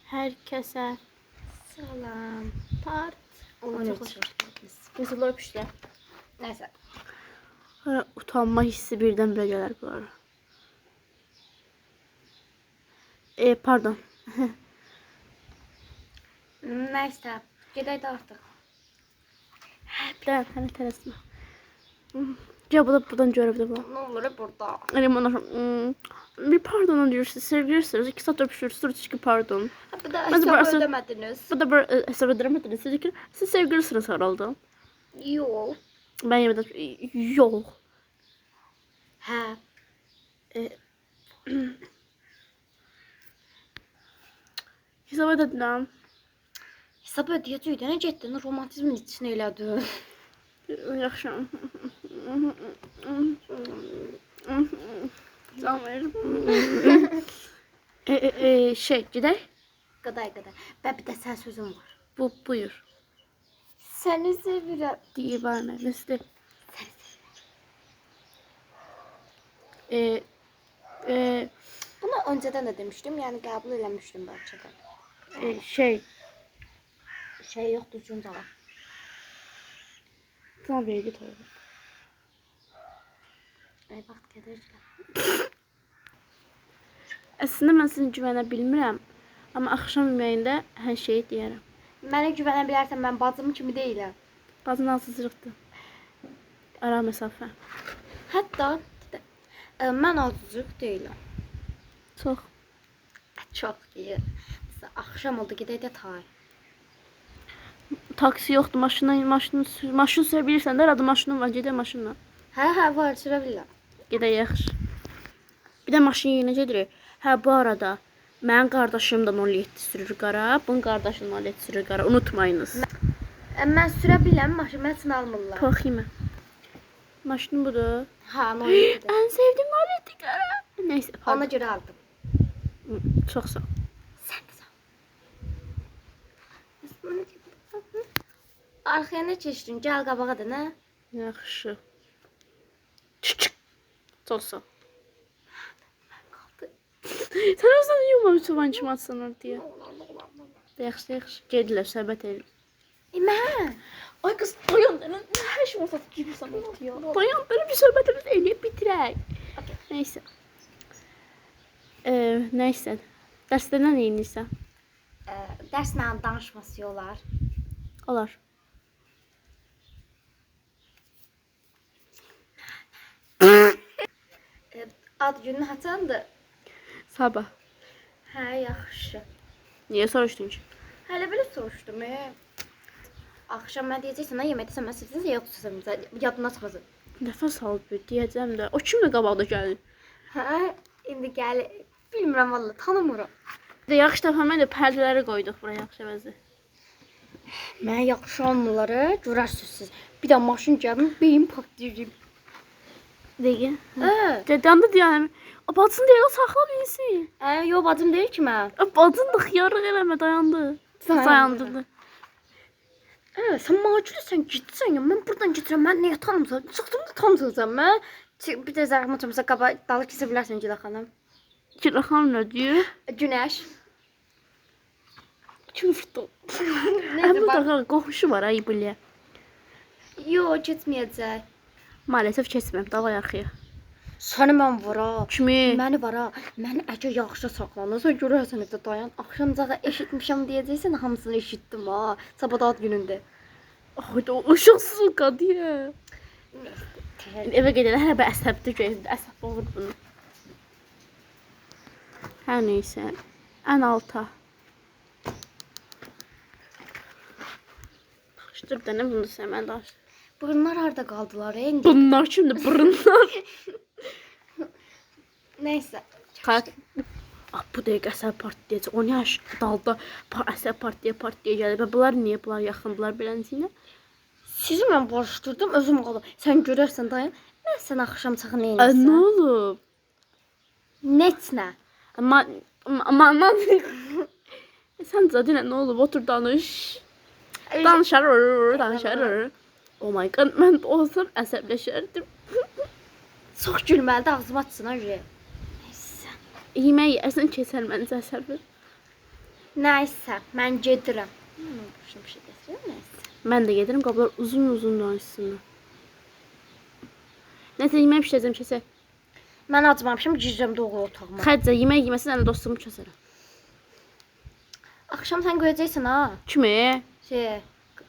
Herkese Salam. part 13. 13. Kızılar öpüşler. Neyse. Utanma hissi birden-birə gələr bunlara. Pardon. Neyse. Gedək də artıq. Hələ tələsmə. Ya bu da buradan görə bu. Ne olur burada? Bir pardon diyorsunuz, sevgilirsiniz. 2 saat öpüşürsünüz, çünkü pardon. Bir de Ben de hesap burası- ödemediniz. Bu da böyle hesap edemediniz. Siz sevgilisiniz herhalde. Yok. Ben yemedim. Yok. Hə. Hesap edelim. Hesap ödəyəcəkdə nə getdin? Romantizmin içine elədin. Yaxşı. Tamam. Gedək. Qaday. Və bir də sən sözüm var. Buyur. Səni sevirəm. Deyir bana. Nesli. Bunu önceden de demiştim. Yani qəbul eləmişdim bəlkədən. Şey yoxdur cümlə. Tamam vergi toydu. Ay vaxt gedir. Əslində mən sizin güvənə bilmirəm. Amma axşam yeməyində hər şeyi deyərəm. Mənə güvənə bilərsən, mən bacım kimi deyiləm. Bazın azızlıqdır. Ara məsafə. Hətta mən azıcıq deyiləm. Çox. Çox deyil. Axşam oldu, gedək də tay. Taksi yoxdur, maşın sürə bilirsən də, adı maşının var, gedək maşınla. Hə, var, sürə bilirəm. Gedək yaxşı. Bir də maşın yerinə gedirik. Hə, bu arada mənim qardaşım da 07 sürür qara, bunun qardaşı 07 sürür qara. Unutmayınız. Mən sürə bilirəm, maşın mən üçün almırlar. Baxayım. Maşın budur. Ha, 07. Ən sevdiyim 07 qara. Nəysə, Ona pardon. görə aldım. Çox sağ ol. Sən də sağ ol. Arxaya nə keçdin? Gəl qabağa da, nə? Yaxşı. Çık. Çox sağ ol. Sən özün yumam çoban kimi atsınlar deyə. Yaxşı. Gedilər, söhbət edir. Mən. Ay qız, dayan. Hər şey olsa girsən ortaya. Dayan, belə bir söhbətimiz eləyib bitirək. Nəysə. Nəysə. Dərsdə nə eynirsən? Dərslə danışması olar. Olar. Ad günün haçandır? Sabah. Hə, yaxşı. Niyə soruşdun ki? Hələ belə soruşdum. Axşam mən deyəcəksən, yeməkdə sən məsələsiniz yoxsa sən yadına çıxasın. Nəfəs al bir deyəcəm də. O kimlə qabaqda gəlir? Hə, indi gəl. Bilmirəm valla, tanımıram. Yaxşı təfəmmən də pərdələri qoyduq bura yaxşı əvəzi. Mən yaxşı anları görərsiniz siz. Bir də maşın gəlmir, beyin patlayacaq. Deyil. Hə. Dədən də deyəm. O bacın deyil, o saxla bilsin. Yo, bacım deyil ki mən. Bacın da xiyarlıq eləmə, dayandı. Dayandırdı. Sən maculusən, gitsən ya. Mən buradan getirəm, mən niyə tanımsam? Çıxdım da tanımsam mən. Bir də zərəm açamsa qaba dalı kəsə bilərsən Gilə xanım. Gilə xanım nə deyir? Günəş. Kim fırtdı? Neyse Bu bak. da qoxuşu var ay belə. Yo, getməyəcək. Maalesef keçməm, davay arxaya. Səni mən var ha. Kimi? Məni var ha. Məni əgər yaxşı saxlanırsa görərsən evdə dayan. Axşamcağa eşitmişəm deyəcəksən, hamısını eşitdim ha. Sabah ad günündə. Ay da ışıqsız o qadiyə. Evə gedələr, hələ bir əsəbdir gözümdə, əsəb olur bunu. Hər neysə, ən alta. Danışdır da nə bunu sən mən danışdır. Bunlar harda qaldılar indi? Bunlar kimdir, burunlar? Nəysə. Qalq. Bu dəqiqə əsəb partiyacaq, 10 yaş dalda əsəb partiya gəlir. Bunlar niyə, bunlar yaxındılar belənciyinə? Sizi mən barışdırdım, özüm qaldım. Sən görərsən dayan. Mən sən axşam çıxın Nə neynəsən? olub? Netnə. Aman. Sən zadinə nə olub? Otur danış. Danışarır. Oh my god, mən olsam əsəbləşərdim. Çox gülməlidir, ağzıma açsın ha. Nəysə. Yemək yərsən, keçər məncə əsəbir. Nəysə, mən gedirəm. Başına bir şey gətirirəm, nəysə. Mən də gedirəm, qablar uzun danışsınlar. Nəsə yemək pişirəcəm kəsə. Mən acmamışam, girəcəm doğru otağıma. Xədicə, yemək yeməsin, ənə dostumu kəsərəm. Axşam sən görəcəksən ha. Kimi?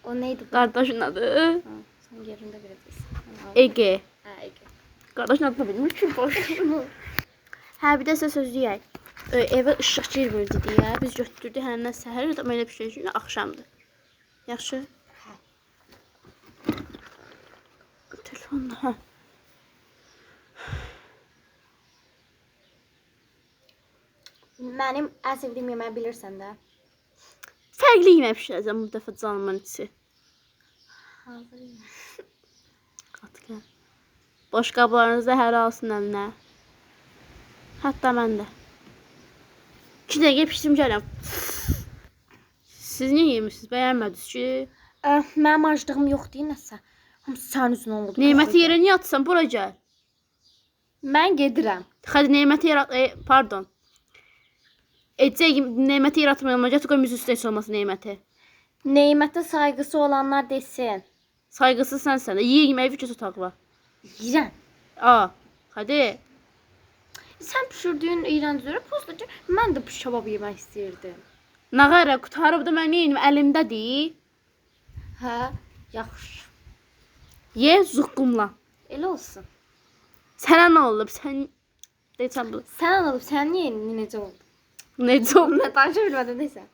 O neydi? Qardaşın adı? Ha, sən yerində görəcəksən. Ege. Hə, Ege. Qardaşın adını bilmir ki, boş. Hə, bir də sizə söz deyək. Evə işıq girmirdi deyə biz götürdük həndən səhər, amma elə bir şey ki, axşamdır. Yaxşı? Hə. Telefonda, hə. Mənim ən sevdiyim yeməyi bilirsən də. Fərqli yemək pişirəcəm bu dəfə canımın içi. Hazır yemək. Atqın. Boş qablarınızda hər alsın əlinə. Hətta mən də. 2 dəqiqə pişirim gələm. Siz niyə yemişsiniz? Bəyənmədiniz ki? Mənim aclığım yoxdur nəsə. Hamısı sənin üzünə oldu. Neməti yerə niyə atsan? Bura gəl. Mən gedirəm. Hadi neməti yerə... Pardon. Ecə neməti yaratmayalım. Gətir qoy müzü üstə heç olmasın neməti. Neymətə sayğısı olanlar desin. Sayğısız sənsən də. Yiyə yeməyi fikir otaqla. Yiyirəm. Hadi. Sən pişirdiyin iyrənc üzrə pozdu ki, mən də bu şababı yemək istəyirdim. Nağara qutarıb da mən yeyim əlimdədir. Hə, yaxşı. Ye zuqqumla. Elə olsun. Sənə nə olub? Sən deyirsən bu. Sən olub, sən niyə necə oldu? Necə olub? Mən danışa bilmədim nəsə.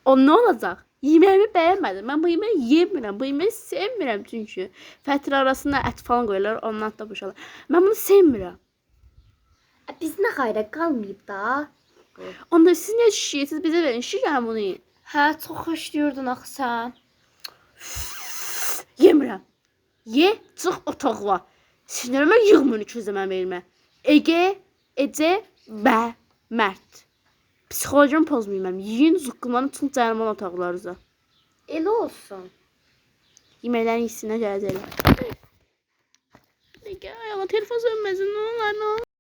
O nə olacaq? Yeməyimi bəyənmədim. Mən bu yeməyi yemirəm. Bu yeməyi sevmirəm çünki. Fətr arasında ət falan qoyurlar, ondan da boşalır. Mən bunu sevmirəm. Biz nə qayda qalmayıb da. Onda siz nə şişirsiniz? Bizə verin. Şişirəm bunu yiyin. Hə, çox xoş deyirdim axı sən. Yemirəm. Ye, çıx otaqla. Sinirləmə yığmın iki mən vermə. Ege, Ece və Mərd. Psixologiyamı pozmayayım mən. Yiyin zuqqumlanın çıxın cəhənnəmən otaqlarınıza. Elə olsun. Yeməklərin hissinə gələcəklər. Ege, ayağına telefon sönməsin, nə olar, nə olar.